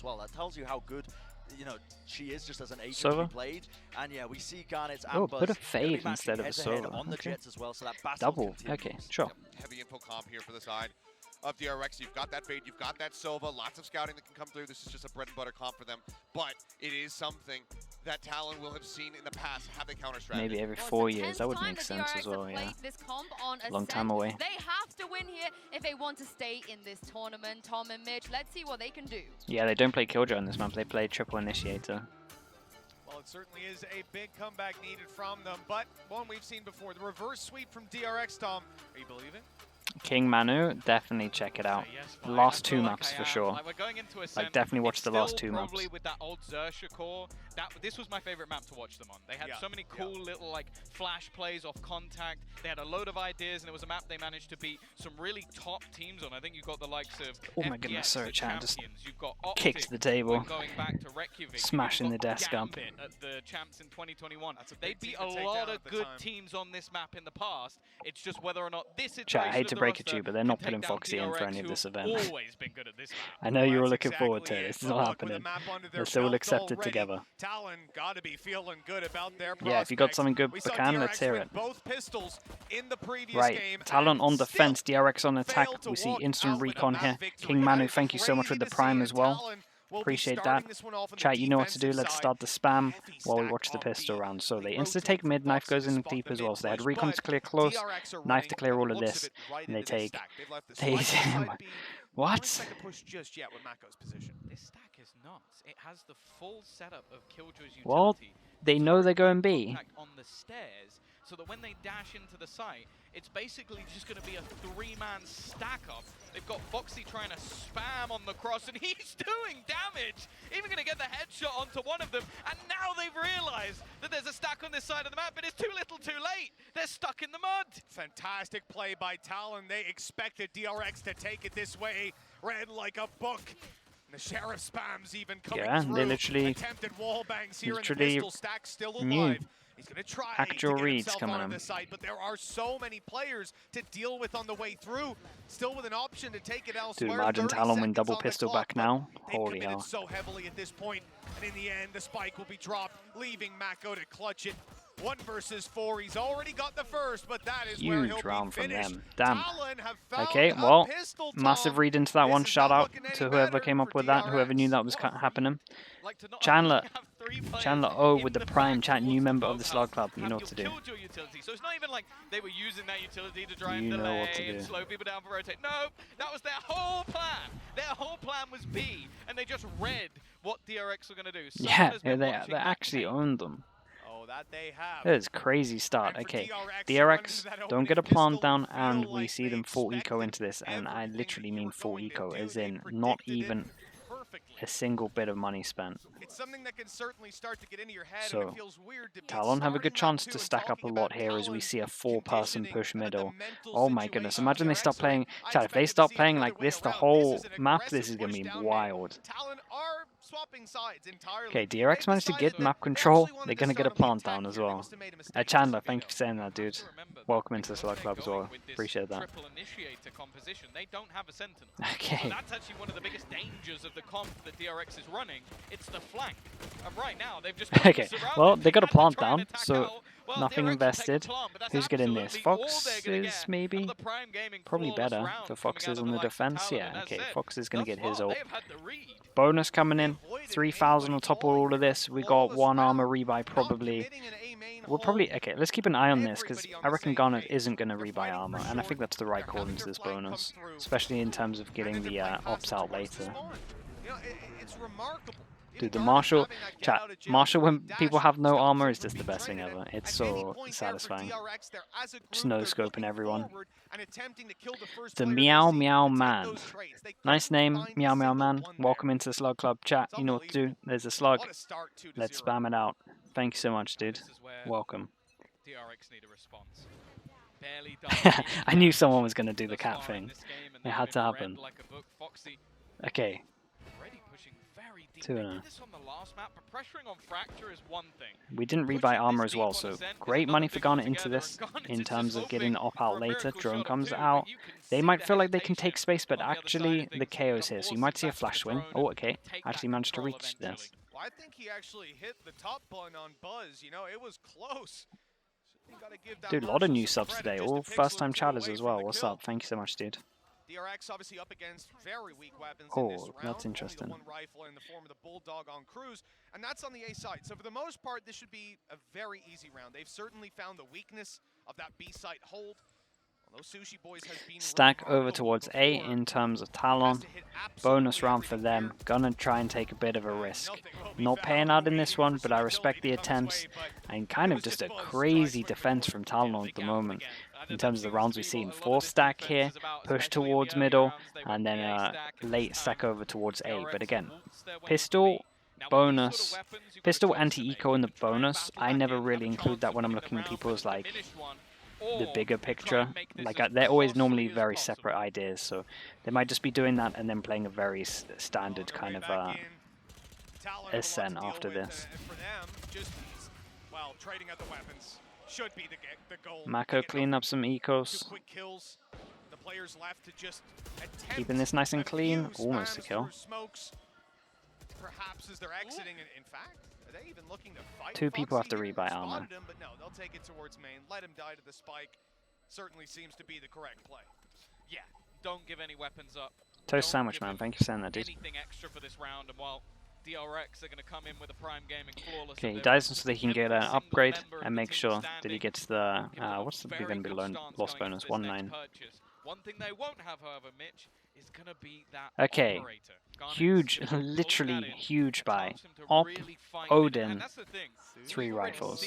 as well. That tells you how good, you know, she is just as an agent to be played. And yeah, we see Garnet's and Buzz bit of fade instead of a head-to-head Sova. on the Okay. Jets as well, so that battle Double. continues. Okay, sure. Heavy info comp here for the side of DRX. You've got that fade, you've got that Sova, lots of scouting that can come through. This is just a bread and butter comp for them, but it is something that Talon will have seen in the past. Have they counter strategy? Maybe every 4 years. That would make sense as well, yeah. This comp on Long Ascent. time away. They have to win here if they want to stay in this tournament. Tom and Mitch, let's see what they can do. Yeah, they don't play Killjoy on this map. They play Triple Initiator. Well, it certainly is a big comeback needed from them, but one we've seen before. The reverse sweep from DRX, Tom. Are you believing? King Manu, definitely check it out. Yes, The last I 2 feel maps like for I am. sure. Like, we're going into Ascent. Like, definitely watch the last 2 maps. Probably with that old Xersha core, this was my favorite map to watch them on. They had so many cool little like flash plays off contact. They had a load of ideas, and it was a map they managed to beat some really top teams on. I think you got the likes of Oh my goodness, sorry, chat, just You've got Optic, kicked the table. going back to Reykjavik. Smashing You've the got desk up. Gambit at the champs in 2021. team They beat to a take lot down of at the good time. teams on this map in the past. It's just whether or not this situation Chat, I hate of to the break it roster to you, but they're not can putting take down Foxy in for DRX, any of who this have event. always been good at this map. I know you were That's looking forward exactly to it. it. This is Well, not look, with a happening. map under their Let's all belt accept it already, together. Talon got to be feeling good about their Yeah, if you got prospects. something good, We saw Bacan, DRX let's hear with it. both pistols in the previous Right, game, Talon and on defense, still DRX on attack. failed to We see walk instant out with a recon map here. victory. King That Manu, is thank you so much for crazy the to see, prime and as well. Talon will be Appreciate starting that. this one off on the Chat, you know what to do. defensive Let's side. start the spam Heavy while we stack watch the on pistol B. round. So they They insta-take rotate mid, for knife Fox goes to in spot deep the as well. So they had mid-push, recon to but clear close, DRX are knife to running clear all by of the looks this, of it right and they into this take... stack. They've left the They... Sliggy side B. What? Don't expect to push just yet with Mako's position. This stack is nuts. It has the full setup of Killjoy's utility. Well, they know they're going B. Contact on the stairs, so that when they dash into the site, it's basically just going to be a 3-man stack up. They've got Foxy trying to spam on the cross, and he's doing damage. Even going to get the headshot onto one of them, and now they've realized that there's a stack on this side of the map, but it's too little too late. They're stuck in the mud. Fantastic play by Talon. They expected DRX to take it this way. Read like a book. The sheriff spams even coming through. They literally... Attempted wall bangs here, and the literally pistol stack still knew. alive. He's going to try Actual to get reads himself coming onto in. the site, but there are so many players to deal with on the way through. Still with an option to take it elsewhere. Dude, imagine 30 Talon win seconds double on the pistol clock, back but now. they've Holy committed hell. so heavily at this point, and in the end, the spike will be dropped, leaving Mako to clutch it. 1 versus 4. He's already got the first, but that is where he'll Huge be round from finished. them. Damn. Talon have found Okay, a well, pistol, Tom. massive read into that This one. is Shout not out looking any to whoever better came up for with that, whoever knew DRX. that was happening. Like to not Chandler, only have 3 players Chandler O in with the back prime chat, towards new member of the both Slug halves, Club. You have know your what to do. Killjoy utility. So it's not even like they were using that utility to try and You know delay what to and do. slow people down for rotate. No, that was their whole plan. Their whole plan was B, and they just read what DRX were going to do. Someone Yeah, has been they watching that actually tape. owned them. Oh, that they have. That is crazy start. And for Okay, DRX, DRX, that don't opening get a plant pistol, down, feel and we like see they them full eco expected into this, and I everything literally that you mean were full going to eco, do. as They in not predicted it even perfectly. a single bit of money spent. It's something that can certainly start to get into your head, So, and it feels weird to be Talon have a good starting chance that to too, stack and up a talking lot about here as we Talon see a 4-person conditioning push and the middle. mental Oh my goodness, situation. imagine they start DRX, playing... I Chat, if they expected to start see it playing the like other way this the around. whole This is an map, this aggressive is going to push be down mid. wild. Talon are swapping sides entirely. Okay, They've DRX managed to decided get that map they control. actually wanted They're going to get a start on the plant attack down as here. They well. must have made a mistake Chandler, just a thank bit you for saying that, dude. Remember that Welcome into the Slug because Club as they're well. going with this Appreciate that. Triple initiator composition. They don't have a sentinel. Okay. So that's actually one of the biggest dangers of the comp that DRX is running. It's the flank. And right now they've just Okay, well, they got a plant down, so nothing invested. Who's getting this? Foxes, maybe? Probably better for Foxes on the defense. Yeah, okay, Fox is going to get his ult. Bonus coming in, 3,000 on top of all of this. We got 1 armor rebuy probably. We'll probably... Okay, let's keep an eye on this, because I reckon Garnet isn't going to rebuy armor, and I think that's the right call into this bonus, especially in terms of getting the ops out later. It's remarkable. Dude, the Marshall... Chat, Marshall when people have no armor is just the best thing ever. It's so satisfying. Just no-scoping everyone. The Meow Meow Man. Nice name, Meow Meow Man. Welcome into the Slug Club. Chat, you know what to do. There's a slug. Let's spam it out. Thank you so much, dude. Welcome. DRX need a response. Barely I knew someone was going to do the cat thing. It had to happen. Okay. very deep. 2-0. They did this on the last map, but pressuring on Fracture is one thing. We didn't rebuy armor as well, so great money for Garnet into this in terms of getting op out later. Drone comes out. They might feel like they can take space, but actually the KO's here, so you might see a flash swing. Oh, okay. Actually managed to reach this. Well, I think he actually hit the top button on Buzz. You know, it was close. Dude, a lot of new subs today. All first-time chatters as well. What's up? Thank you so much, dude. DRX obviously up against very weak weapons Oh, in this round. that's interesting. Only the one rifle in the form of the Bulldog on Cruise, and that's on the A side. So for the most part, this should be a very easy round. They've certainly found the weakness of that B site hold. Sushi Boys has been Stack over towards A in terms of Talon. Bonus round for them. Gonna try and take a bit of a risk. Not paying out in this one, but I respect the attempts. And kind of just a crazy defense from Talon at the moment. In terms of the rounds we've seen. 4 stack here, push towards middle, and then a late stack over towards A. But again, pistol, bonus, pistol anti-eco in the bonus. I never really include that when I'm looking at people's like the bigger picture. Like they're always normally very separate ideas, so they might just be doing that and then playing a very standard kind of Ascent after this. Mako clean up some ecos. Keeping this nice and clean. Almost a kill. Perhaps as they're exiting, in fact, are they even looking to fight? 2 people have to rebuy armor. Him, but no, they'll take it towards main. Let him die to the spike. Certainly seems to be the correct play. Yeah, don't give any weapons up. Toast sandwich, man. Thank you for saying that, dude. Anything extra for this round, and while DRX are going to come in with a prime gaming flawless. Okay, he dies so they can get an upgrade and make sure that he gets the what's the going to be lost bonus? 1-9. One thing they won't have, however, Mitch, is going to be that okay, huge, literally huge buy. Op, Odin, 3 rifles.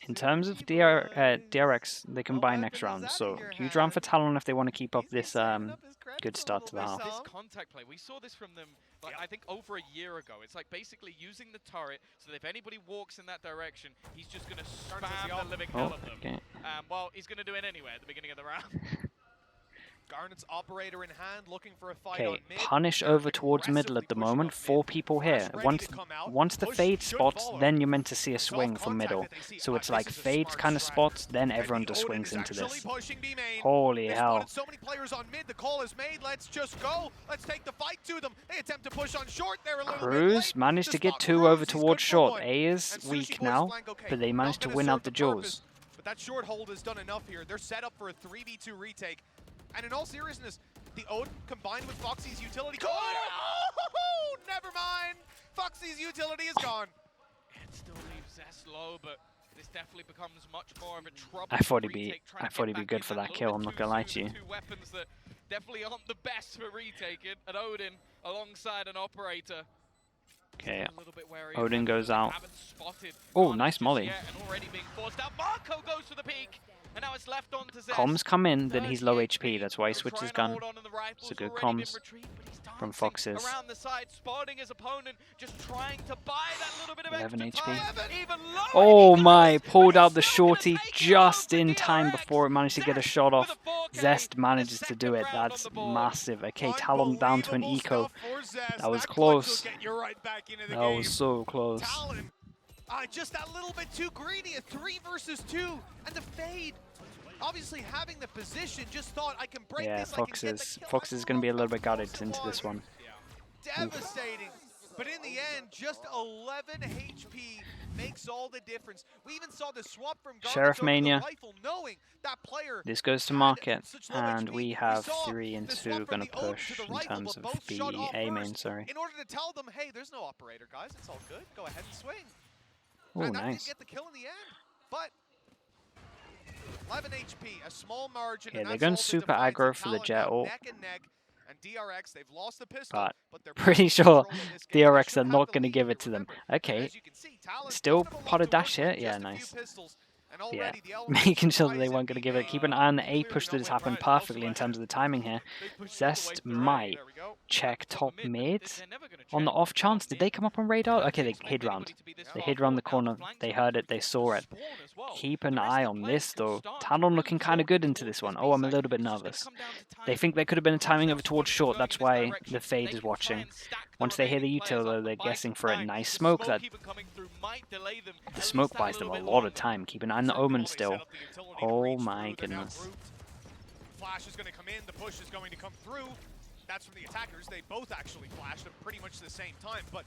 In terms of DRX, they can buy next round, so huge round for Talon if they want to keep up this good start to the half. This contact play, we saw this from them, like, I think over a year ago. It's like basically using the turret so that if anybody walks in that direction, he's just going to spam the living hell of them. Okay. Well, he's going to do it anyway at the beginning of the round. Garnet's operator in hand, looking for a fight okay, on mid. punish over towards middle at the moment. 4 people here. Once the fade spots, then you're meant to see a swing from middle. So it's like fades kind of spots, then everyone just swings into this. Holy hell. So many players on mid, the call is made. Let's just go. Let's take the fight to them. They attempt to push on short. They're a little Cruise managed to get 2 over towards short. A is weak now, but they managed to win out the duels. But that short hold has done enough here. They're set up for a 3v2 retake. And in all seriousness, the Odin combined with Foxy's utility. Oh, never mind. Foxy's utility is gone. It still leaves Zest low, but this definitely becomes much more of a trouble. I thought he'd be good for that kill. I'm not gonna lie to you. 2 weapons that definitely aren't the best for retaking. An Odin alongside an operator. Okay, Odin goes out. Oh, nice molly. Marco goes for the peak. And now it's left on to Zest. Comms come in, then he's low HP. That's why he switched his gun. It's a good comms from Foxes. Around the side, spotting his opponent, just trying to buy that little bit of 11 extra HP. time. Even Oh my, pulled out the shorty just in time before it managed to get a shot off. Zest manages to do it. That's massive. Okay, Talon down to an eco. That was close. That was so close. Just that little bit too greedy. A 3 versus 2, and the fade. Obviously having the position, just thought I can break this. Fox is going to be a little bit guarded into this one. Devastating. But in the end, just 11 HP makes all the difference. We even saw the swap from Sheriff Mania. Rifle, knowing that player this goes to market, and we have 3 and 2 going to push in terms of the A main, sorry. In order to tell them, hey, there's no operator, guys. It's all good. Go ahead and swing. Oh, nice. Get the kill in the end, but 11 HP, a small margin. Yeah, they're going super aggro for the jet ult. And DRX, they've lost the pistol, but they're pretty sure DRX are not going to give it to them. Okay, still pot of dash here. Yeah, nice. And Yeah, already the elements making sure that they rise weren't going to give it. and Keep an eye on the A push that has happened perfectly in terms of the timing here. Zest might there we go. check top mid. They're never gonna On the check off top chance, did mid. they come up on radar? Don't Okay, they expect hid round. anybody to be this They far hid round the forward. Now corner. flanks They are heard it. looking They saw to it. spawn as well. Keep an The rest eye of the on players this, can though. start to Talon really looking kind of join good into towards this one. this Oh, I'm a B-side. little bit It's just gonna nervous. come down to They timing. think there could have been a timing of Once it towards they're short. going That's in this why direction, the Fade they is can try watching. and stack the Once they hear the remaining util, players though, up they're and buy guessing some for a time. nice The smoke. That even coming through might delay them the at smoke least that buys them little a bit lot of longer. time. Keep an eye on the Certainly Omen while they set still. up the utility to Oh reach my through, they're now goodness. grouped. Flash is going to come in. The push is going to come through. That's from the attackers. They both actually flashed at pretty much the same time, but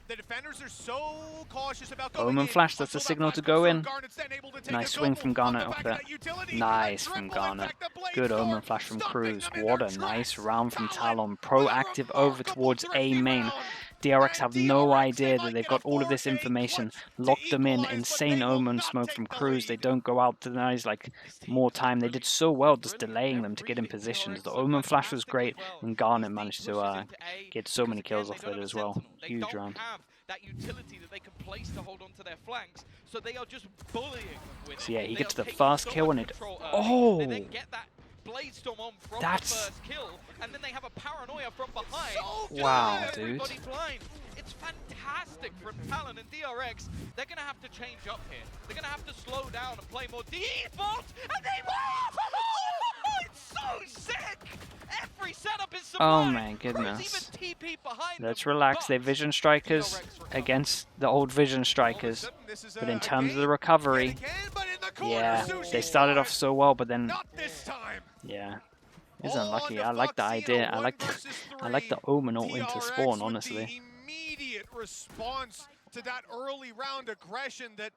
the defenders are so cautious about going Omen in flash, that's the until signal that to flash go comes in. through. Garnet's then able to take Nice a swing double from on Garnet the off back there. of that utility. Nice A from triple Garnet. effect, the blade Good storm, Omen flash from stopping Cruz. them in What their a nice tracks. round from Talon Talon. with a Proactive over remarkable towards A thrifty main. round. DRX And have no DRX, idea they that might they've get got a all of this 4-8 information. clutch Locked to them in. equalize, but Insane they will Omen not smoke take from the Cruz. They lead. don't go out to the nice like more time. They did so well just delaying them to get in positions. The Omen flash was great, and Garnet managed to get so many kills off it as well. Huge round. That utility that they can place to hold onto their flanks, so they are just bullying them with So it. yeah, he They gets are the taking first so kill much and it. control early. Oh, They then get that blade storm on from that's the first kill, and then they have a paranoia from behind. wow, dude. Everybody blind. It's fantastic from Talon and DRX. They're gonna have to change up here. They're gonna have to slow down and play more default, and they will. It's so sick. Every setup is Oh sublime. my goodness. Cruz even TP behind Let's them, relax. They're but Vision Strikers DRX recover. against the old Vision Strikers. But in terms of the recovery, yeah, they started off so well, but then Not this time. yeah, it's unlucky. I like the idea. I like the Omen ult into spawn, honestly. Immediate response to that early round aggression that,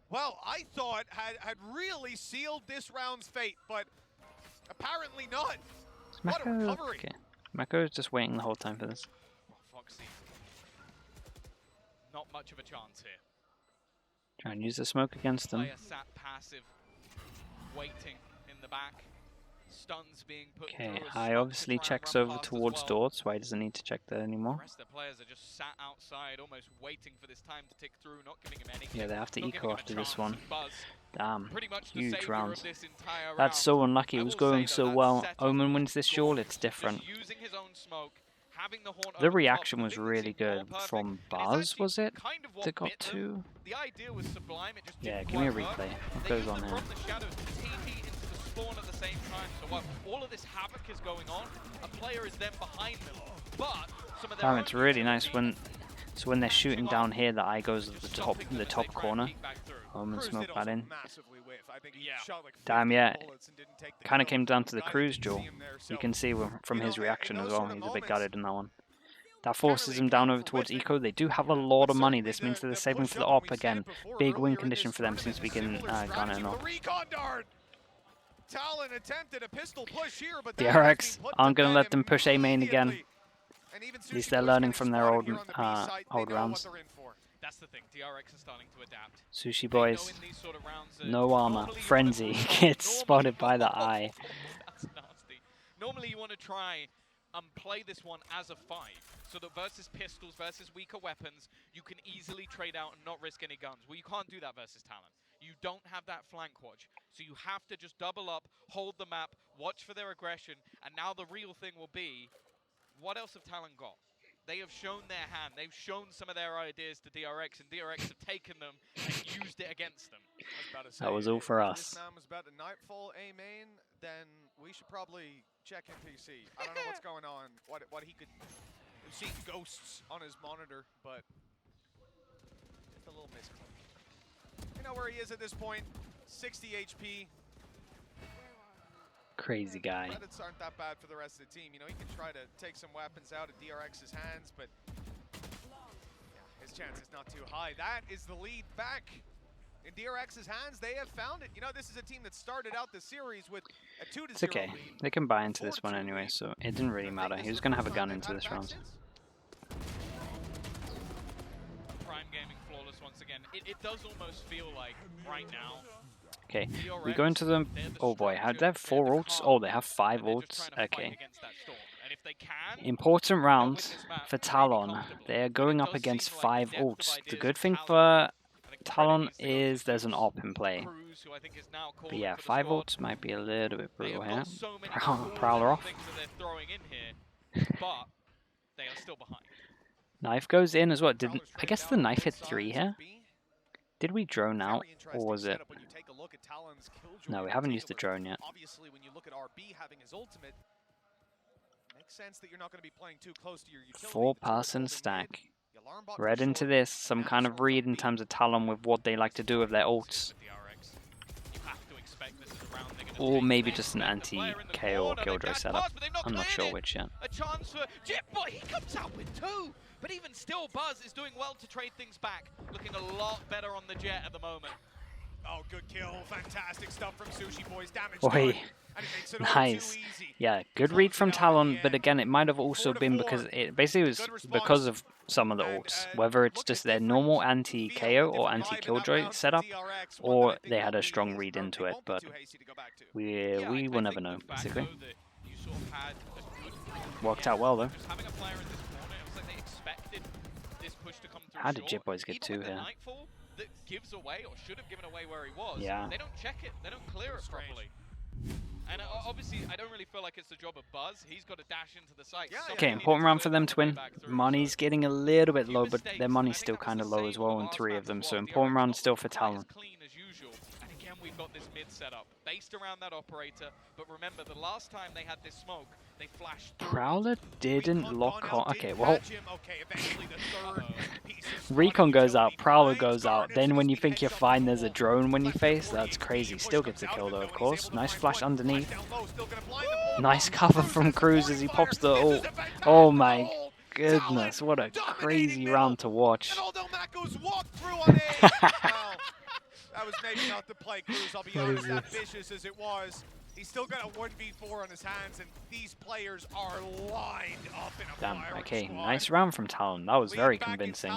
well, I thought had really sealed this round's fate, but apparently not. What a Mako, recovery. okay. Mako is just waiting the whole time for this. Foxy, not much of a chance here. Try and use the smoke against them. Player sat passive, waiting in the back. Stuns being put Okay, through as High smokes obviously to try and checks run over past as towards well. door, so he doesn't need to check there The anymore. rest of the players are just sat outside, almost waiting for this time to tick through, not giving him anything. Yeah, they have to not giving eco him a after this chance one. of buzz. Damn, Pretty much the huge savior round. of this entire That's round. so unlucky. I It was will going say so that well. setup Omen was wins this short. gorgeous. It's different. Just using his own smoke, having the horn The over reaction top, was moving the really team more good perfect, from and it's Buzz, actually was it? kind of what That got bit them. two. The idea was sublime, it just Yeah, didn't give me a quite work. replay. What They goes used on them here? from the shadows to TP into the spawn at the same time. So while all of this havoc is going on, a player is then behind them. But some of their Damn, own it's really nice utility when they're shooting down here, the eye goes at just the stopping them the as they top try and corner. peek back through. Omen Cruz smoke did that also in. massively whiff. I think he Yeah. shot like Damn, 50 yeah. bullets and didn't take the Kind of kill. came down to the Guy Cruz didn't see duel. him there, You so, can see from you his know, reaction in as those well. sort of He's a bit moments, gutted in that one. That can't forces really him down account over for towards horrific, eco. They do have a lot of money. certainly This means that they're the saving push for the up, op we've said again. it before, Big win earlier in condition this for them tournament, since we a can similar Garnet strategy and with all. the recon dart. Talon attempted a pistol push here, but that DRX has been put aren't to going to bed let them push A main again. immediately. And even At least Sushi they're Boy's learning getting from their spotted old here on the B side. They old know rounds. what they're in for. That's the thing, DRX are starting to adapt. Sushi They know boys, in these sort of rounds that no armor. normally you wanna Frenzy move on, gets normally- spotted by the eye. That's nasty. Normally you want to try and play this one as a 5, so that versus pistols, versus weaker weapons, you can easily trade out and not risk any guns. Well, you can't do that versus Talon. You don't have that flank watch, so you have to just double up, hold the map, watch for their aggression, and now the real thing will be, what else have Talon got? They have shown their hand. They've shown some of their ideas to DRX, and DRX have taken them and used it against them. I was about to say, That was all for if us. This man was about to nightfall A main, then we should probably check in PC. I don't know what's going on. What he could see ghosts on his monitor, but just a little misclick. You know where he is at this point? 60 HP. Crazy guy. Credits aren't that bad for the rest of the team. You know, he can try to take some weapons out of DRX's hands, but yeah, his chance is not too high. That is the lead back in DRX's hands. They have found it. You know, this is a team that started out the series with a 2-0 It's okay. lead. They can buy into this one anyway, so it didn't really matter. He was going to have a gun into this round. Prime Gaming flawless once again. It does almost feel like right now. Okay, DRX, we go into them. they're the Oh boy, structure, they have 4 they're the ults? calm, Oh, they have 5 and they're just ults. trying to fight Okay. against that storm. And if they can, Important they'll round win this map for really Talon. comfortably. They are But going it up does against seem like 5 the depth of ults. The ideas good of thing Talon, for I think Talon Freddy's the is there's an ultimate op in play. Cruz Cruz, who I think is now But calling yeah, for the 5 squad. ults might be a little bit They have brutal here. got so many Prowler cool off. things that they're throwing in here, but they are still behind. Knife goes in as well. Didn't I guess the knife hit 3 here? Did we drone out, or was it? No, we haven't used the drone yet. Obviously, when you look at RB having his ultimate, makes sense that you're not going to be playing too close to your utility. 4-person stack. Read into this, some kind of read in terms of Talon with what they like to do with their ults. Or maybe just an anti-KO or Killjoy setup. I'm not sure which yet. A chance for Jitboy, he comes out with 2! But even still, Buzz is doing well to trade things back. Looking a lot better on the Jet at the moment. Oh, good kill. Fantastic stuff from Sushi Boys. Damage Oi. done, and it makes it all Nice. too easy. Yeah, good read from Talon, but again, it might have also been because it basically was because of some of the ults. Whether it's just their normal anti-KO or anti-Killjoy setup, or they had a strong read into it, but we will never know, basically. Worked out well, though. How did Jitboys get 2 here? That gives away or should have given away where he was. Yeah. They don't check it. They don't clear it properly. And obviously, I don't really feel like it's the job of Buzz. He's got to dash into the site. Okay, important round for them to win. Money's getting a little bit low, but their money's still kind of low as well in 3 of them. So important round still for Talon. And again, we've got this mid setup based around that operator. But remember, the last time they had this smoke, they flashed. Prowler didn't lock on. Okay, well. Recon goes out, Prowler goes out. Then when you think you're fine, there's a drone when you face. That's crazy. Still gets a kill though, of course. Nice flash underneath. Nice cover from Cruz as he pops the ult. Oh my goodness, what a crazy round to watch. That was maybe not the play, Cruz. I'll be honest, that vicious as it was. He's still got a 1v4 on his hands, and these players are lined up in a Damn, okay, squad. nice round from Talon. That was very convincing.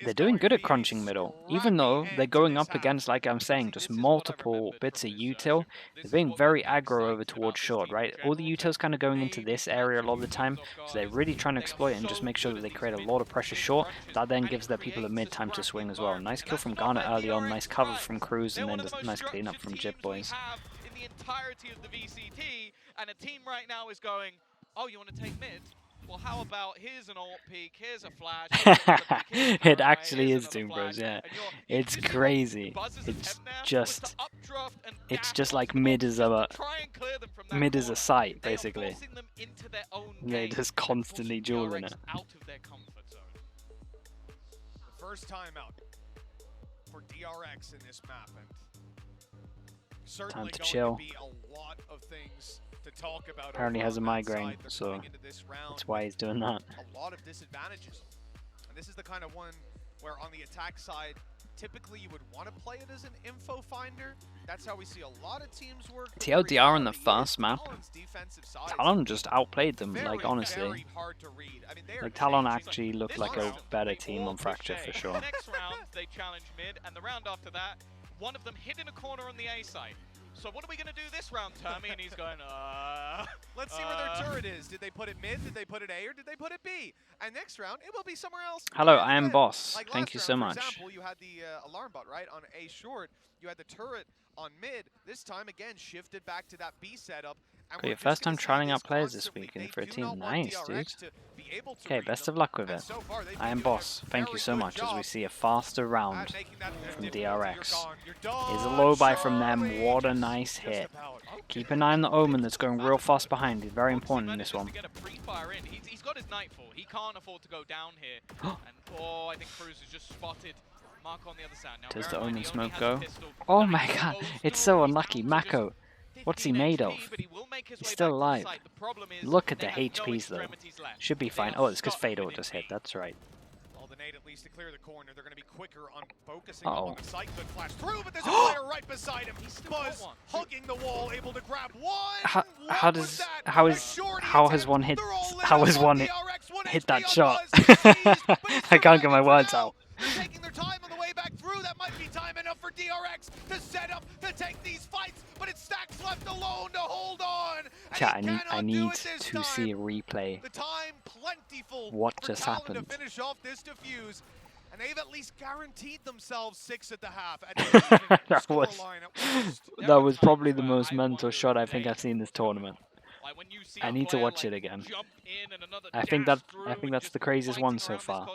They're doing good at crunching middle, even though they're going up against, like I'm saying, just multiple bits of util. They're being very aggro over towards short, right? All the util's kind of going into this area a lot of the time, so they're really trying to exploit it and just make sure that they create a lot of pressure short. That then gives their people a mid time to swing as well. Nice kill from Garnet early on, nice cover from Cruz, and then just nice cleanup from Jitboys. Entirety of the VCT, and a team right now is going, oh, you want to take mid? Well, how about here's an ult peek, here's a flash. It actually is Doom Bros, yeah. It's crazy. It's just like mid is a site, basically. They're just constantly dueling it. The first time out for DRX in this map, and time to chill. Apparently has a migraine, so that's why he's doing that. A lot of disadvantages. And this is the kind of one where on the attack side, typically you would want to play it as an info finder. That's how we see a lot of teams work. TLDR on the first map, Talon just outplayed them, like honestly. Like Talon actually looked like a better team on Fracture for sure. Next round they challenge mid, and the round after that, one of them hid in a corner on the A side. So what are we going to do this round, Tommy? And he's going, let's see where their turret is. Did they put it mid? Did they put it A? Or did they put it B? And next round, it will be somewhere else. Hello, I am Boss. Like thank you so much. For example, you had the alarm bot, right, on A short. You had the turret on mid. This time, again, shifted back to that B setup. Got your first time trying out players this weekend for a team. Nice, dude. Okay, best of luck with it. I am Boss. Thank you so much as we see a faster round from DRX. Here's a low buy from them. What a nice hit. Keep an eye on the Omen that's going real fast behind. He's very important in this one. He's got his Nightfall. He can't afford to go down here. And I think Cruz has just spotted Mark on the other side. Now, does the Omen smoke go? Oh my god, it's so unlucky. Mako. What's he made of? He's still alive. Look at the HPs though. Should be fine. Oh, it's because Fatal just hit. That's right. At least to clear the corner. They're going to be quicker on focusing on the site. Good flash through, but there's a player right beside him. Buzz hugging the wall, able to grab one. How has one hit that shot? I can't get my words out. They're taking their time on the way back through. That might be time enough for DRX to set up to take these fights, but it's Stacks left alone to hold on. Chat, I need to see a replay. The time plentiful what just happened? To finish off this defuse. And they've at least guaranteed themselves 6 at the half. At that was probably the most mental shot I think I've seen this tournament. I need to watch it again. I think that's the craziest one so far.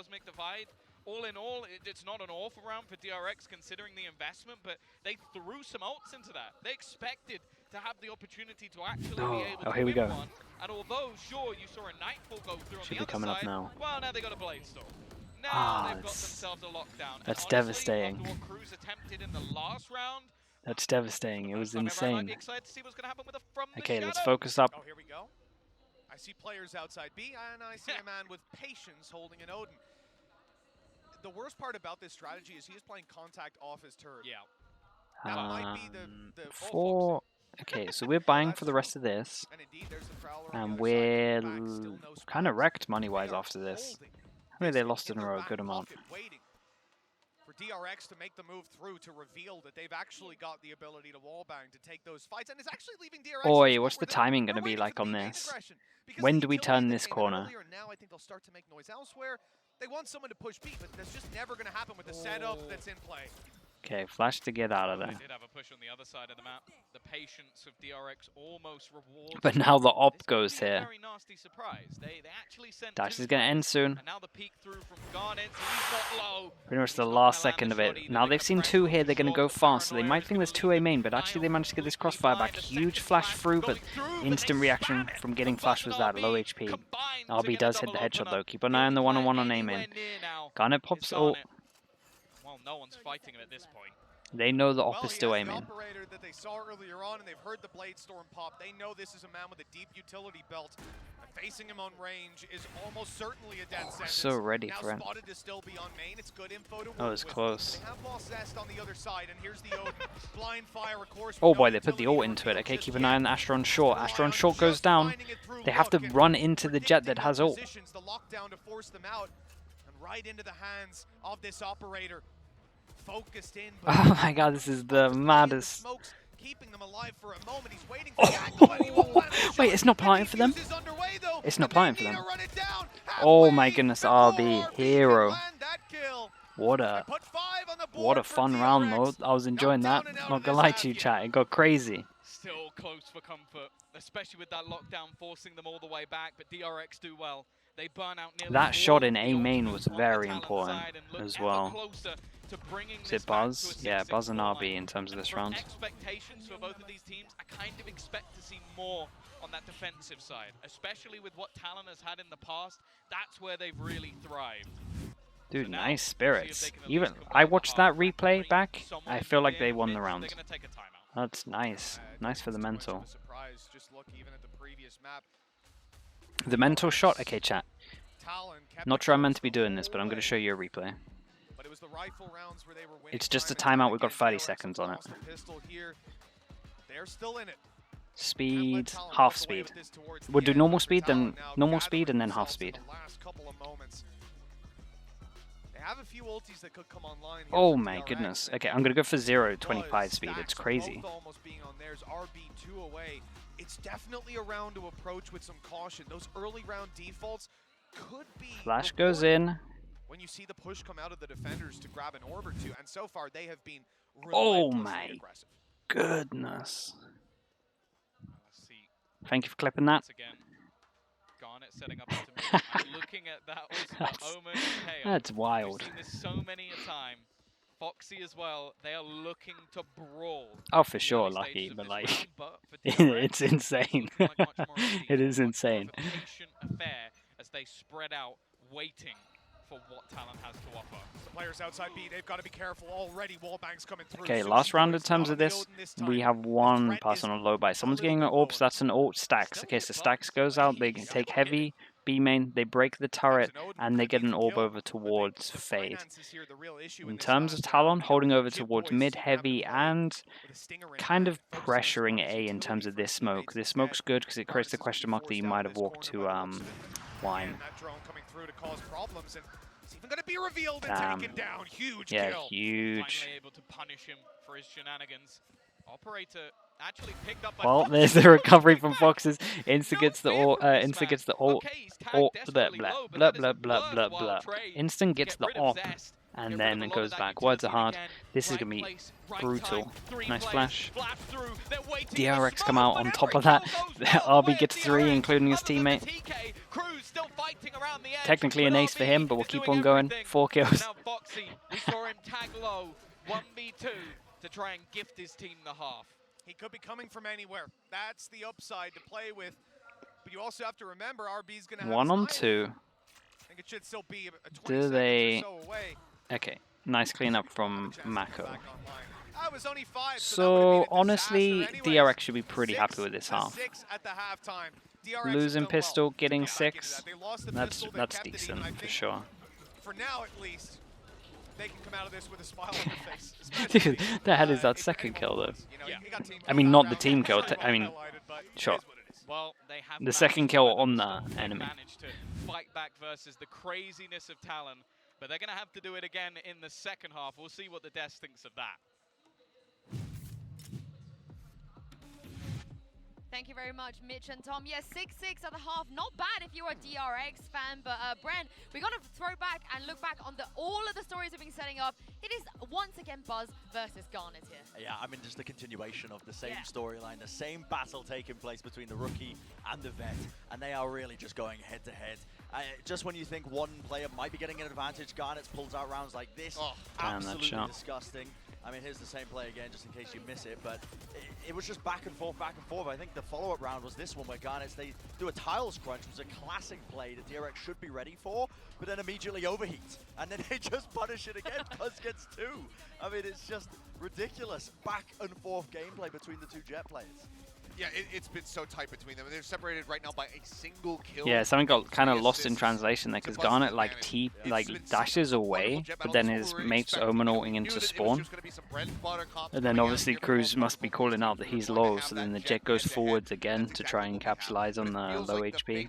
All in all, it's not an awful round for DRX considering the investment, but they threw some ults into that. They expected to have the opportunity to actually be able to here we go. one. And although, sure, you saw a Nightfall go through Should on be the coming other up side, now. well, now they got a Blade Storm. Now they've got themselves a lockdown. That's and honestly, devastating. after what Cruz attempted in the last round, That's devastating. It was insane. Okay, let's Shadow. focus up. Oh, here we go. I see players outside B, and I see a man with patience holding an Odin. The worst part about this strategy is he is playing contact off his turret. Yeah. That might be the For okay, so we're buying for the rest of this, and indeed, there's the Prowler on and the we're other side. Still no kind of spawns. wrecked money-wise They are after this. holding I mean, they this lost in the a row a back good amount. pocket, waiting for DRX to make the move through to reveal that they've actually got the ability to wallbang to take those fights, and it's actually leaving DRX. in a Oi, spot what's the where they're timing going to be waiting like for on B-main this? aggression, because When the do we utility turn that this came in corner? earlier, and now I think they'll start to make noise elsewhere. They want someone to push B, but that's just never going to happen with the setup that's in play. Okay, flash to get out of They there. did have a push on the other side of the map. The patience of DRX almost rewards. But now the op This could goes be a here. very nasty surprise. They actually sent Dash two is going to end fights, soon. and now the peek through from Garnet. He's not low. Pretty much He's the not last gonna land second the of it. shot either. Now They're they've gonna seen press 2 with here, they're going to go short. fast, so they Paranoia might is think there's gonna 2 A lead main, them but actually they wild. managed to get this Quickly crossfire find back. a Huge second flash flash through, but going through, but instant they reaction spam it. from getting The flash was that, Buzzard low RB HP. combined to RB get does a hit the double headshot opener. though, keep an The eye on the only player one-on-one on A anywhere main. near now Garnet is pops ult. Garnet. Well, no one's fighting him at this point. They know the Well, op is he still has A the main. operator that they saw earlier on, and they've heard the Blade Storm pop. They know this is a man with a deep utility belt. And facing him on range is almost certainly a death sentence. So ready now for him. spotted to still be on main. It's good info to work That was with. close. They have lost Zest on the other side, and here's the Odin. Blind fire, of course. Oh with boy, no they put the utility ult into it. revealed Okay, just keep an eye on yet. Astron short. Rely Astron on short goes just down. finding it through They have to luck and run into the jet that predicting has their ult. positions, the lockdown to force them out, and right into the hands of this operator. Focused in. Oh my god, this is the maddest. Smokes, keeping them alive for a moment. He's waiting for the angle, and he won't land the shot. Wait, it's not planting for them? The defuse is underway, though, It's not and they planting for need them. to run it down Oh my halfway goodness, before RB, can hero. land that kill. What They a put 5 on the board what a for fun round DRX. though. I was enjoying Now that. down and out Not of gonna this lie half, to you, yeah. chat. It got crazy. Still close for comfort, especially with that lockdown forcing them all the way back, but DRX do well. They burn out nearly That shot all in of A the main ultimates was on the very Talon important side and look as ever well. closer to bringing Is this it back to a Buzz? Yeah, 6-6 Buzz and scoreline. RB in terms of And this from round. expectations for both of these teams, I kind of expect to see more on that defensive side, especially with what Talon has had in the past. That's where they've really thrived. Dude, So now, nice we'll see if spirits. they can at Even least I combine watched the that half, replay bring back. someone I in feel for like the they won the mid, so round. they're gonna take a timeout. That's nice. Nice for the It's too much mental. of a surprise. Just look even at the previous map. The mental shot. Okay, chat. Talon kept Not it sure I'm close meant to be the doing this, whole but I'm going way. to show you a replay. But it was the rifle rounds where they were winning It's just a time and timeout. We've got time 30 again. DRX seconds on it. lost the pistol here. They're still in it. Speed, Talon half walk away speed. with this towards the We'll do end, normal but speed, Talon then now normal gathering speed, and then half themselves speed. in the last couple of moments. They have a few ultis that could come online here Oh for my DRX, goodness. and Okay, I'm going to go for 0, was 25 speed. It's stacks of crazy. both almost being on theirs. RB2 away. It's definitely a round to approach with some caution. Those early round defaults could be Flash goes rewarding in. when you see the push come out of the defenders to grab an orb or two, and so far they have been Oh relentlessly my aggressive. goodness. Let's see. Thank you for clipping that. Once again, Garnet setting up into mid. And looking at that ultimate Omen KO. That's wild. We've seen this so many a time. Foxy as well, they are looking to brawl. Oh, for in the sure, early Lucky, stages of but this like, round, but for DRX, it's insane. looking like much more of a It is much more insane. of a patient affair as they spread out, waiting for what Talon has to offer. The players outside B, they've got to be careful already. Wallbangs coming through. Okay, So last she round in puts terms on of the this, Odin time. we have The one threat person is on low buy. a Someone's little getting an bit orb, lower. so that's an ult stacks. Okay, so stacks goes out, they take heavy, B main, they break the turret, and they get an orb over towards Fade. In terms of Talon, holding over towards mid, heavy, and kind of pressuring A in terms of this smoke. This smoke's good because it creates the question mark that you might have walked to Wine. That drone coming through to cause problems, and it's even going to be revealed and Damn. taken down. Huge Yeah, kill. huge. Finally able to punish him for his shenanigans. Operator actually picked up. Well, there's the recovery from Foxes. Insta gets the ult. Insta gets the ult. Blah blah blah blah blah blah blah. Instant gets the op, and then it goes back. Words are hard. This is going to be brutal. Nice flash. DRX come out on top of that. RB gets 3, including his teammate. Technically an ace for him, but we'll keep on going. 4 kills. Now Foxy, we saw him tag low, 1v2 to try and gift his team the half. He could be coming from anywhere. That's the upside to play with. But you also have to remember RB's going to have 1 on 2. I think it should still be a 20 Do they... seconds or so away. Okay, nice cleanup from Mako. I was only 5, So honestly, DRX should be pretty happy with this half. Losing pistol, getting 6, that's decent for sure. For now, at least, they can come out of this with a smile on their face. Dude, that is that second kill though. I mean, not the team kill. I mean, sure. Well, they have The second kill on the enemy. managed to fight back versus the craziness of Talon, but they're going to have to do it again in the second half. We'll see what the Des thinks of that. Thank you very much, Mitch and Tom. Yes, 6-6 at the half. Not bad if you're a DRX fan, but Bren, we're going to throw back and look back on all of the stories we've been setting up. It is once again Buzz versus Garnet here. Yeah, I mean, just the continuation of the same storyline, the same battle taking place between the rookie and the vet, and they are really just going head to head. Just when you think one player might be getting an advantage, Garnet pulls out rounds like this. Oh, damn, absolutely that shot. disgusting. I mean, here's the same play again, just in case you miss it, but it was just back and forth, back and forth. I think the follow-up round was this one where Garnets, they do a tiles crunch, which was a classic play that DRX should be ready for, but then immediately overheat, and then they just punish it again. Buzz gets 2. I mean, it's just ridiculous back and forth gameplay between the two Jet players. Yeah, it's been so tight between them. They're separated right now by a single kill. Yeah, something got kind of lost in translation there because Garnet dashes away, but then his mate's Omen ulting into spawn. And then obviously Cruz must be calling out that he's low, so then the Jet goes forwards again to try and capitalize on the low HP.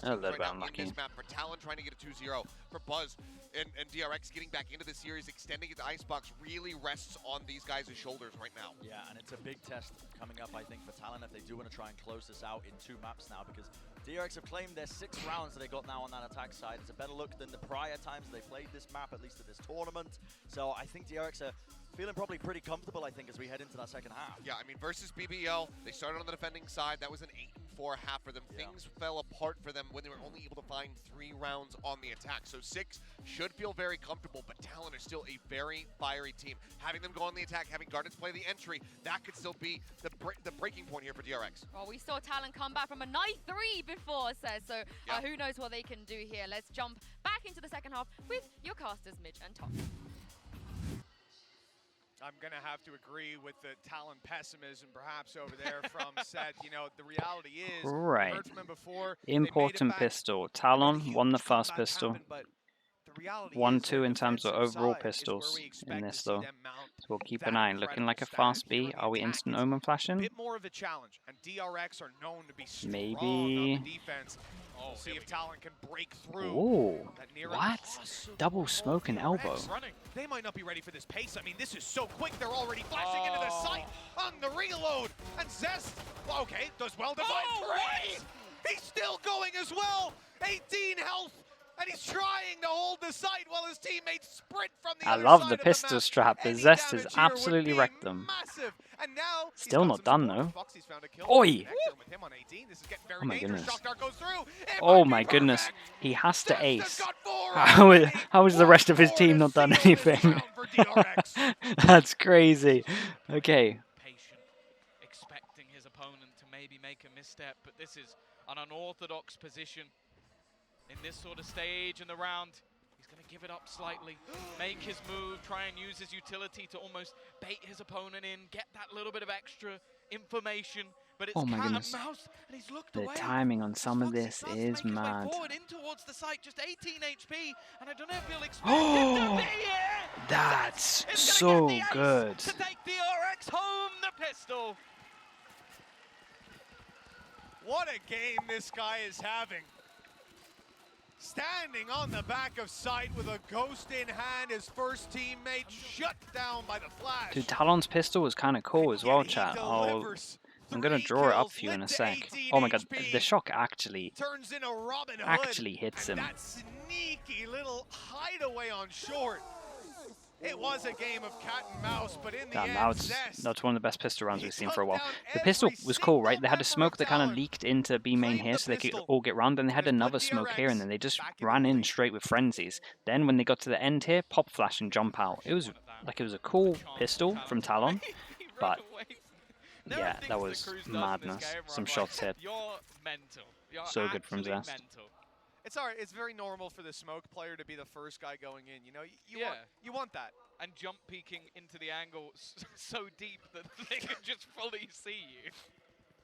A little bit unlucky. For Talon trying to get a 2-0, for Buzz and DRX getting back into the series, extending it to Icebox really rests on these guys' shoulders right now. Yeah, and it's a big test coming up, I think, for Talon if they do want to try and close this out in 2 maps now, because DRX have claimed their 6 rounds that they got now on that attack side. It's a better look than the prior times they played this map, at least at this tournament. So I think DRX are feeling probably pretty comfortable, I think, as we head into that second half. Yeah, I mean, versus BBL, they started on the defending side. That was an 8-4 half for them. Yeah. Things fell apart for them when they were only able to find 3 rounds on the attack. So 6 should feel very comfortable, but Talon is still a very fiery team. Having them go on the attack, having Gardens play the entry, that could still be the breaking point here for DRX. Well, we saw Talon come back from a 9-3 before, so who knows what they can do here. Let's jump back into the second half with your casters, Mitch and Tom. I'm going to have to agree with the Talon pessimism perhaps over there from Seth. You know, the reality is, right. heard from him before, Important pistol. Talon won the first pistol. 1-2 in terms of overall pistols in this though. So we'll keep an eye. Looking like a fast B. Are we instant Omen flashing? Bit more of a challenge, and DRX are known to be strong Maybe. on the defense. We'll see if Talon can break through. Ooh, what? Double smoke and elbow. They might not be ready for this pace. I mean, this is so quick. They're already flashing into the site on the reload. And Zest, okay, does well to find 3. He's still going as well. 18 health. And he's trying to hold the site while his teammates sprint from the other love side the of the pistol map. strap. The Any Zest has damage here would absolutely be wrecked them. Massive. And now Still not done though. Oi! Oh my goodness. Oh my goodness. He has to ace. How is the rest of his team not done anything? That's crazy. Okay. Patient, expecting his opponent to maybe make a misstep, but this is an unorthodox position. In this sort of stage in the round, he's going to give it up slightly, make his move, try and use his utility to almost bait his opponent in, get that little bit of extra information, but it's cat and mouse, and he's looked away. The timing on some of this is mad. Forward in towards the site, just 18 HP, and I don't know if he'll expect it to be here. That's so good. To take DRX home the pistol. What a game this guy is having. Standing on the back of site with a ghost in hand, his first teammate shut down by the flash. Dude, Talon's pistol was kind of cool as well, chat. I'm going to draw it up for you in a sec. Oh my god, the shock actually hits him. That sneaky little hideaway on short. It was a game of cat and mouse, but in the Damn, end, that's one of the best pistol rounds he we've seen took for a while. down The pistol every was cool, right? single They had a member smoke of that kind of Talon. leaked into B main Played here the so they could pistol, all get round, and they had and has put another smoke here, and then they just DRX back ran the in lead. straight with frenzies. Then when they got to the end here, pop flash and jump out. It was a cool pistol from Talon, but yeah, that was madness. Some shots hit. You're mental. You're So good from actually Zest. mental. It's alright. It's very normal for the smoke player to be the first guy going in. You know, you want that. And jump peeking into the angle so deep that they can just fully see you.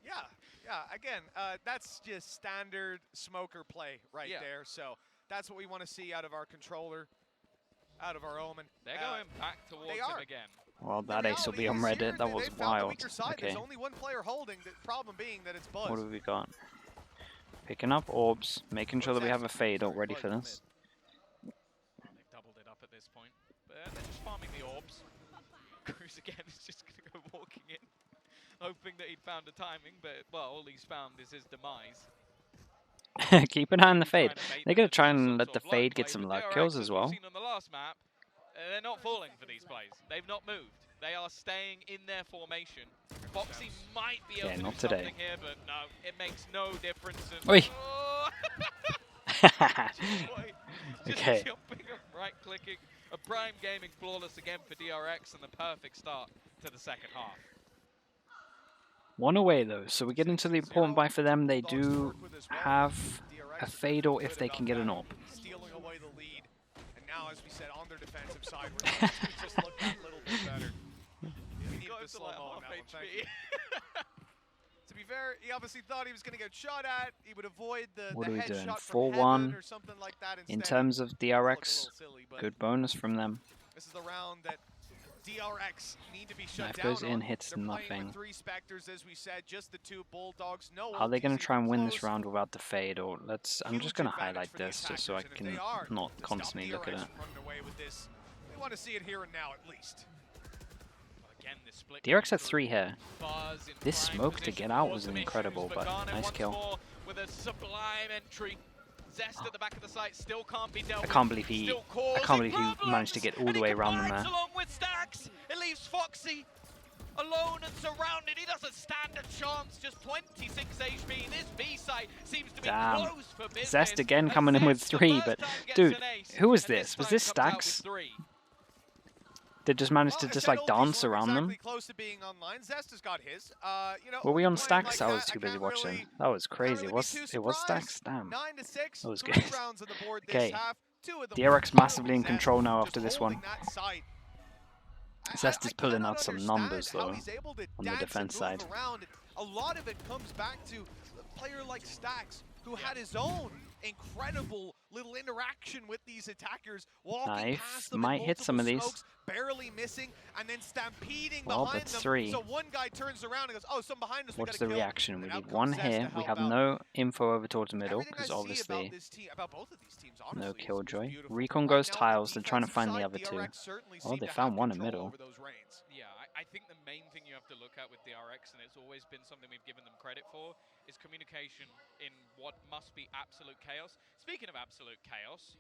Yeah. Again, that's just standard smoker play right there. So that's what we want to see out of our controller, out of our Omen. They're going back towards him again. Well, that The ace will be reality on is here Reddit. That was they've found the wild. weaker side. Okay, There's only one player holding. The problem being that it's Buzz. what have we got? Picking up orbs, making sure that we have a fade all ready for this. They've doubled it up at this point. But they're just farming the orbs. Cruz again is just going to go walking in, hoping that he'd found a timing, but, well, all he's found is his demise. Keep an eye on the fade. They're going to try and let the fade get some luck kills as well. Seen on the last map, they're not falling for these plays. They've not moved. They are staying in their formation. Foxy might be able to not do today. something here, but no, it makes no difference. Oi. Oh! Just Okay. jumping and right-clicking. A prime gaming flawless again for DRX and the perfect start to the second half. One away though, so we get into the important buy for them. They do have a fatal if they can get an orb. Stealing away the lead. And now, as we said, on their defensive side, we're going to just look that little bit better. We need the slow-mo on that one, thank you. To be fair, he obviously thought he was going to get shot at. He would avoid the What are we headshot doing? from 4-1 heaven or something like that. in Instead, terms of look DRX. a little silly, but Good bonus from them. this is the round that DRX need to be shut Knife down goes in, on. hits They're playing nothing. with 3 Spectres, as we said, just the 2 Bulldogs. No Are they going ultis to try and even win this close. round without the fade? Or I'm Huge just going to advantage highlight for the this just so I attackers, and if can they are not to constantly stop look at DRX it. from running away with this, we want to see it here and now at least. Again, this split DRX had coming 3 here. through. Buzz in This prime smoke to position get out for was some incredible, issues, but Garnet nice once kill. more with a sublime entry. Zest at the back of the site still can't be dealt I with. can't believe he Still managed to get all the way around them there. Along with Stacks, it leaves Foxy alone and surrounded. He doesn't stand a chance. Just 26 HP. This B site seems to be Damn. close for business. Zest again And coming in with Zest, the 3, first but time gets dude, an ace, who was and this? Was time this comes out with Stacks? 3. They just managed to Well, just I like said ultis dance weren't around them. exactly close to being online. Zest has got his. You know, Were we on playing Stacks? like I was that, too busy can't watching. really- That was can't crazy. really be Was too it was surprised. Stacks? Damn. 9-6. That was 3 good. rounds on the board this Okay. half. 2 of them DRX were massively in Zest control now just after this one. holding that site. Zest is pulling cannot out some understand numbers, how though, he's able to on the dance defense and move side. around. A lot of it comes back to a player like Stacks, who had his own incredible little interaction with these attackers, walking Knife past them might in hit some of multiple these. smokes, barely missing, and then stampeding Well, behind that's them. 3. So one guy turns around and goes, "Oh, some behind us. We What's gotta the kill." reaction? And We out need comes 1 Zest to here. We help have out. no info over towards the middle Everything I because see obviously about this team, about both of these teams, honestly, no is killjoy. beautiful. Recon Right goes now, on the tiles. They're trying to defensive find the side, other 2. DRX certainly Oh, seem they to found have one in control middle. over those reins. Yeah, I think the main thing you have to look at with DRX, and it's always been something we've given them credit for, is communication in what must be absolute chaos. Speaking of absolute chaos,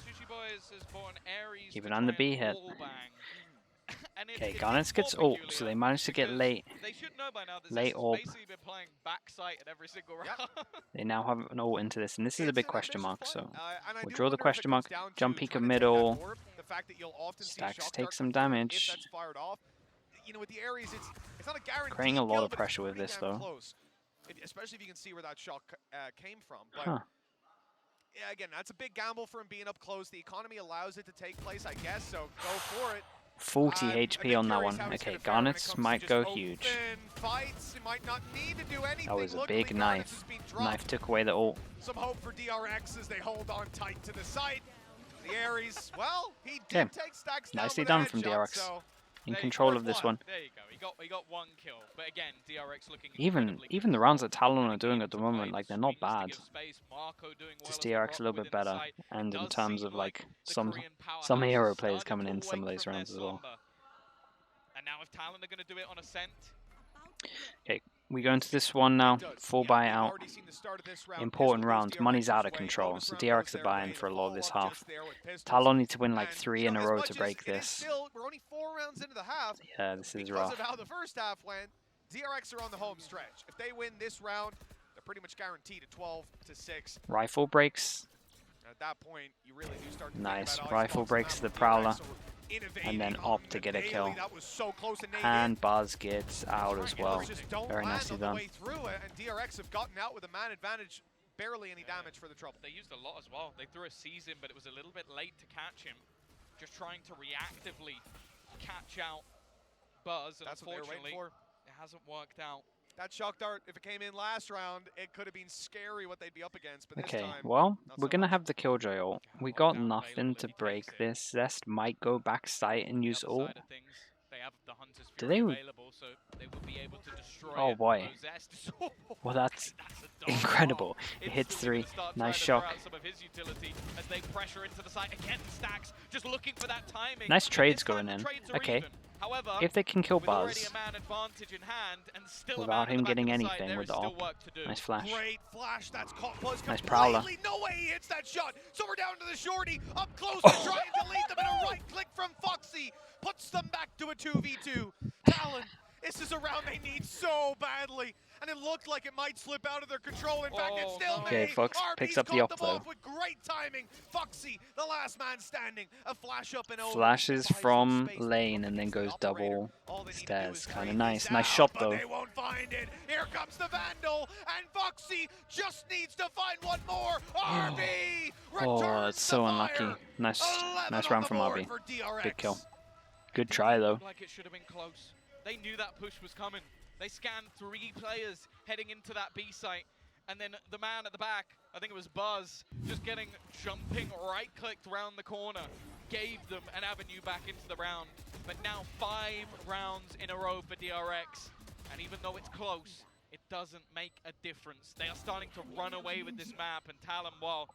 Sushi Boys has bought an Ares Keep to it on the try B and hit. wallbang. And Okay, it's Garnet even gets more ult, so peculiar they managed to get because late. They should know by now that Late Zest has orb. basically been playing backside at every single round. They now have an ult into this, and this is a It's big an question ambitious mark, play. so And I we'll do draw the wonder if it question mark, comes down jump to peek trying of to take that middle. orb, the fact that you'll often see Stacks Shock take Dart some come through damage. If that's fired off. You know, with the Ares, it's not a guaranteed Creating a lot kill, of but it's pressure with pretty this, damn though. close. Especially if you can see where that shot came from. But Huh. yeah, again, that's a big gamble for him being up close. The economy allows it to take place, I guess, so go for it. 40 I'm HP on that curious one. how he's Okay, gonna fare when it Garnet's comes to might just go open huge. Fights. He might not need to do anything. That was a Luckily, big Garnet's knife. has been dropped. Knife took away the ult. Some hope for DRX as they hold on tight to the site. The Ares, well, he did Yeah. take Stacks down Nicely with done a from headshot, DRX. so In There you control go. of this one. There you go. He got one kill, but again, DRX looking Even incredibly the rounds that controlled, Talon are really doing able at the to moment, play like the they're not screens to bad. give space. Marco doing well Just as the DRX a rock little bit within the better, site. It and in does terms seem of like the some Korean some powerhouse hero has players started coming to in some of wake these from their rounds as well. slumber. And now if Talon are going to do it on Ascent, Okay, We go into this one now. Full buyout. Important round. Money's out of control. So DRX are buying for a lot of this half. Talon need to win like 3 in a row to break this. We're only 4 rounds into the half. Yeah, this is Because rough. of how the first half went, DRX are on the home stretch. If they win this round, they're pretty much guaranteed a 12-6. Rifle breaks. At that point, you really do start to Nice. think about Rifle breaks to the Prowler. And then Op to get a kill. That was so close, And Buzz gets out as well. Very nicely done. And DRX have gotten out with a man advantage. Barely any damage for the trouble. They used a lot as well. They threw a season, but it was a little bit late to catch him. Just trying to reactively catch out Buzz, and That's what they were waiting unfortunately, for. it hasn't worked out. That shock dart, if it came in last round, it could have been scary what they'd be up against. But Okay, this time, well, not we're so going to much. have the Killjoy ult. We got nothing to break this. Zest might go back site and use The other ult. side of things, they have the Hunter's Do Fury they- available, so they will be able to destroy Oh it. boy. Although Zest- Well, that's a double incredible. bomb. It hits Instantly 3. gonna start Nice trying to throw shock. out some of his utility as they pressure into the site again. Stacks just looking for that timing. Nice And trades this time going the in. trades are Okay. even. However, If they can kill with already Buzz a man advantage in hand and still without a man in him the back getting of the site, anything there with is the still op. work to do. Nice flash. Great flash, that's caught Buzz Nice completely. Prowler. No way he hits that shot. So we're down to the shorty, up close and trying to lead them in a right click from Foxy. Puts them back to a 2v2. Talon, this is a round they need so badly. And it looked like it might slip out of their control. In fact, it Oh, still no. may. Okay, Fox RB's picks up the caught op, them off though. with great timing. Foxy, the last man standing. A flash up and over. Flashes Buys some from space. lane and then Looking goes for the operator. double All they need to do stairs. is Kind of drain nice. this Nice out, shot, but though. they won't find it. Here comes the Vandal, and Foxy just needs to find one more. RB Oh, returns it's so the unlucky. fire. Nice 11 nice on round the from board RB. for DRX. Big kill. Good try, though. Like it should have been close. They knew that push was coming. They scanned 3 players heading into that B site, and then the man at the back, I think it was Buzz, just jumping right-clicked around the corner, gave them an avenue back into the round. But now 5 rounds in a row for DRX, and even though it's close, it doesn't make a difference. They are starting to run away with this map, and Talon, well,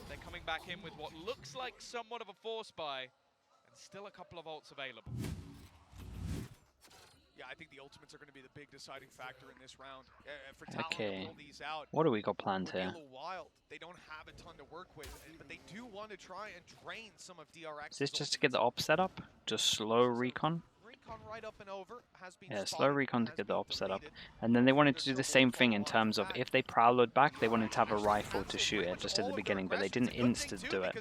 they're coming back in with what looks like somewhat of a force buy, and still a couple of ults available. Yeah, I think the ultimates are going to be the big deciding factor in this round. For Talon Okay. to pull these out, What do we got planned would be a here? little wild. They don't have a ton to work with, but they do want to try and drain some of DRX. Is this just to get the op set up? Just slow recon? Recon right up and over has been Yeah, slow spotted, recon to has get the been op set up. deleted. And then they wanted to do the same thing in terms of if they prowled back, they wanted to have a rifle to shoot it just at the beginning, but they didn't instant do it.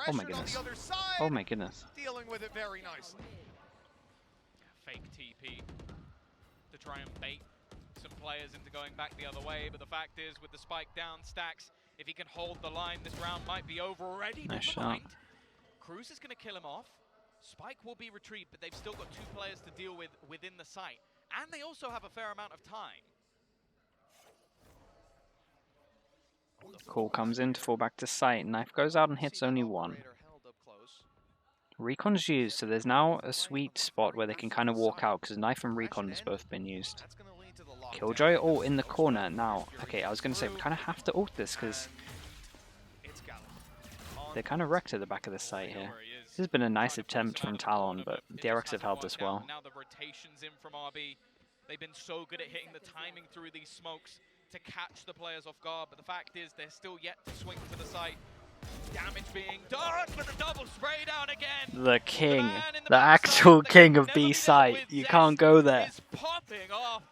Oh my goodness. Oh my goodness. Dealing with it very nicely. Fake TP to try and bait some players into going back the other way, but the fact is, with the spike down, Stacks, if he can hold the line, this round might be over already. Nice Never shot. mind. Cruz is going to kill him off. Spike will be retrieved, but they've still got 2 players to deal with within the site, and they also have a fair amount of time. Cool comes in to fall back to sight. Knife goes out and hits only 1. Recon's used, so there's now a sweet spot where they can kind of walk out, because Knife and Recon has both been used. Killjoy ult in the corner now. Okay, I was going to say, we kind of have to ult this, because they're kind of wrecked at the back of the site here. This has been a nice attempt from Talon, but DRX have held this well. Now the rotations in from RB. They've been so good at hitting the timing through these smokes to catch the players off guard, but the fact is they're still yet to swing to the site. Damage being done, but the double spray down again. The king, man in the backside actual that king can of never be B dealt site. with. You Zest can't go there. is popping off.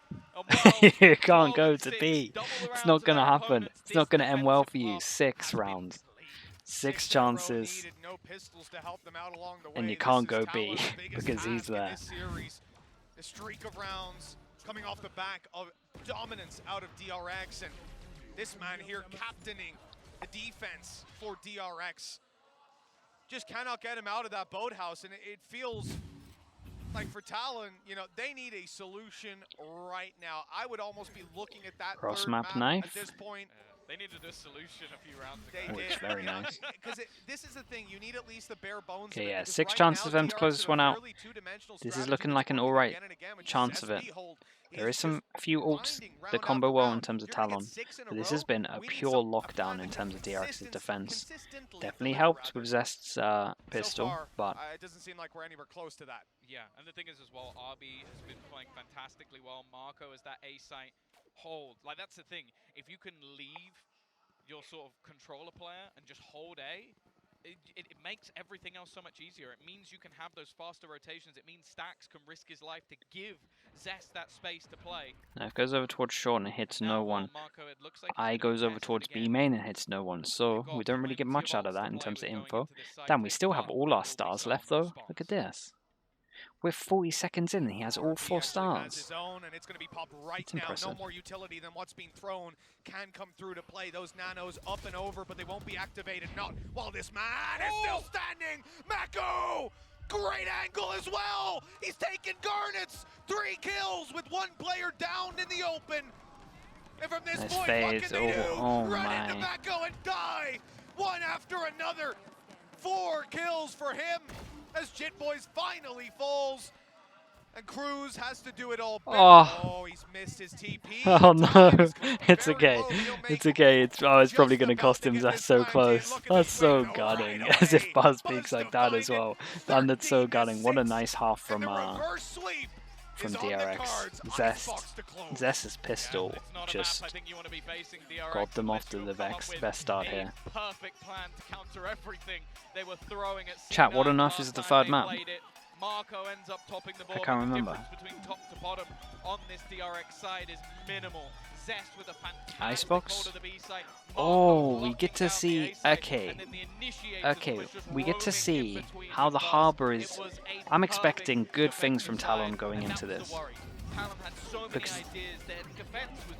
And You can't go 12 to and B. 6, double the It's rounds not of going to their happen. opponents. It's not going to This end well for defensive you. half 6 has been rounds. played. 6 in a row chances. needed, no pistols to help them out along the And way. you This can't is go Talon's B biggest because he's task in there. this series. The streak of rounds coming off the back of dominance out of DRX, and this man here captaining the defense for DRX. Just cannot get him out of that boathouse, and it feels like for Talon, you know, they need a solution right now. I would almost be looking at that Cross third map map knife. at this point. They needed a solution a few rounds ago. Oh, it's very nice. Because this is the thing, you need at least the bare bones. Okay, of it, yeah, because 6 right chances now, of them to DRX close this have one a out. fairly two-dimensional This is strategy looking that's like an working alright again and again, which is chance of it. SB hold. There He's is some just few ults grinding that round combo after well in round. terms of You're gonna get Talon, 6 in a but this row. has been a We need pure some- a lockdown plan in that terms can of DRX's consistent- defense. consistently Definitely deliver helped rather. with Zest's pistol, So far, but it doesn't seem like we're anywhere close to that. Yeah, and the thing is as well, RB has been playing fantastically well. Marco as that A site hold. Like, that's the thing. If you can leave your sort of controller player and just hold A, it makes everything else so much easier. It means you can have those faster rotations. It means Stacks can risk his life to give Zest that space to play. now it goes over towards short and it hits And no now, one. Marco, it looks like he's I gonna goes be over tested towards B again. main and hits no one, so We've got we don't really get plenty much of out of ults that to in play terms of with going info. into this side Damn, we pick, still have but all there our will be stars some left though. response. Look at this. We're 40 seconds in and he has all 4 He actually has his stars. own, and it's going to be popped right That's now. impressive. No more utility than what's being thrown can come through to play. Those nanos up and over, but they won't be activated. Not while this man is still standing. Mako! Great angle as well. He's taking Garnets. 3 kills with 1 player down in the open. And from this Nice point, phase. what can they do? Oh Run into my. Mako and die. One after another. 4 kills for him as Jitboys finally falls. And Cruz has to do it all back. Oh. He's missed his TP. Oh The time no, is coming it's very okay. low. He'll make It's okay. It's probably just gonna about cost to him. get That's this so planted. close. Look at That's this so window gutting. right As if away. Buzz Buzz peaks to like that as find it. well. Man, that's so 13 gutting. What a assists. nice half And from the reverse sweep is on the DRX. cards. Zest. Icebox to close. Zest's pistol It's not a just map I think you want to be facing. DRX got them off to unless the you'll come up with best start a here. Perfect plan to counter everything they were throwing at Chat, what C9 enough last is the time third they map? played it. Marco ends up topping the board. can't but the remember. difference between top to bottom on this DRX side is minimal. Zest with a fantastic Icebox? hold of the B side. Oh, Marco we get to blocking down see. the A side, Okay. and then the initiators Okay, was just we get to roaming in see between how with the Buzz. Harbor It is. was a I'm perfect expecting good things defensive from Talon side, going and into that was this. the worry. Talon had so many Because- ideas. Their defense was